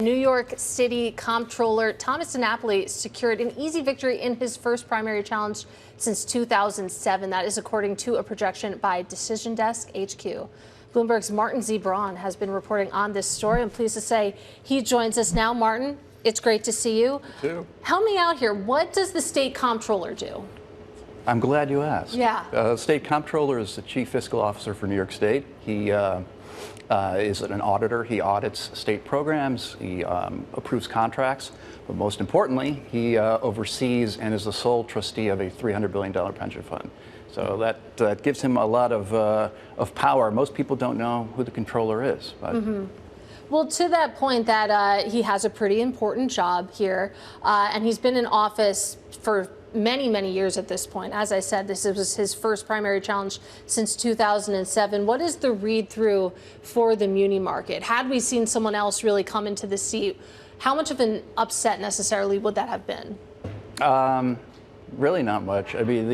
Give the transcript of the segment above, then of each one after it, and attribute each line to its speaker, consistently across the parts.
Speaker 1: New York City Comptroller Thomas DiNapoli secured an easy victory in his first primary challenge since 2007. That is according to a projection by Decision Desk HQ. Bloomberg's Martin Z. Braun has been reporting on this story. I'm pleased to say he joins us now. Martin, it's great to see you.
Speaker 2: You too.
Speaker 1: Help me out here. What does the state comptroller do?
Speaker 2: I'm glad you asked.
Speaker 1: Yeah.
Speaker 2: State comptroller is the chief fiscal officer for New York State. He is an auditor. He audits state programs. He approves contracts. But most importantly, he oversees and is the sole trustee of a $300 billion pension fund. So that gives him a lot of power. Most people don't know who the comptroller is. But
Speaker 1: Well, to that point, that he has a pretty important job here, and he's been in office for many, many years at this point. As I said, this was his first primary challenge since 2007. What is the read-through for the muni market? Had we seen someone else really come into the seat, how much of an upset necessarily would that have been?
Speaker 2: Really not much. I mean,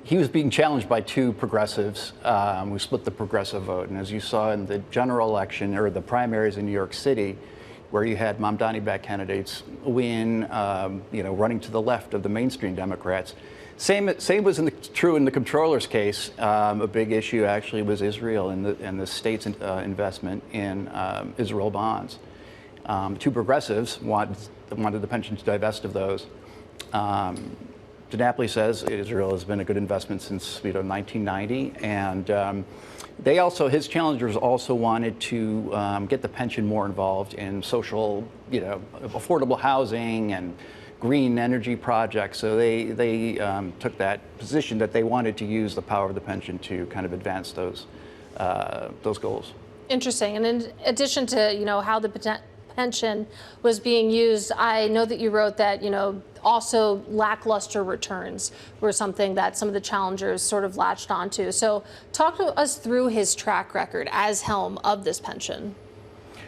Speaker 2: he was being challenged by two progressives who split the progressive vote. And as you saw in the general election, or the primaries in New York City, where you had Mamdani-backed candidates win, running to the left of the mainstream Democrats. Same was true in the comptroller's case. A big issue actually was Israel and the state's investment in Israel bonds. Two progressives wanted the pension to divest of those. DiNapoli says Israel has been a good investment since 1990, and his challengers also wanted to get the pension more involved in social, affordable housing and green energy projects. So they took that position that they wanted to use the power of the pension to kind of advance those goals.
Speaker 1: Interesting. And in addition to how the pension was being used, I know that you wrote that also lackluster returns were something that some of the challengers sort of latched onto. So talk to us through his track record as helm of this pension.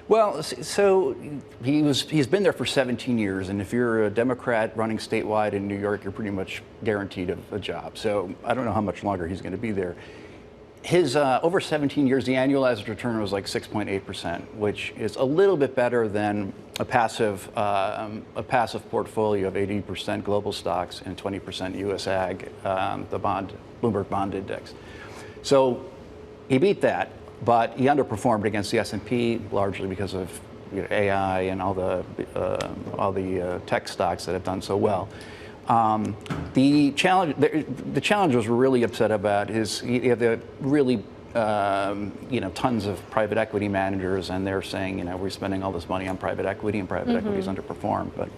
Speaker 2: Well, so he's been there for 17 years, and if you're a Democrat running statewide in New York, you're pretty much guaranteed a job. So I don't know how much longer he's going to be there. His over 17 years, the annualized return was like 6.8%, which is a little bit better than a passive portfolio of 80% global stocks and 20% U.S. Ag, the Bloomberg Bond Index. So he beat that, but he underperformed against the S&P largely because of AI and all the tech stocks that have done so well. The challengers were really upset about he had the really tons of private equity managers, and they're saying we're spending all this money on private equity, and private equity's underperformed. But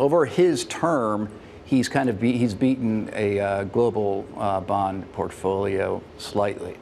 Speaker 2: over his term, he's beaten a global bond portfolio slightly.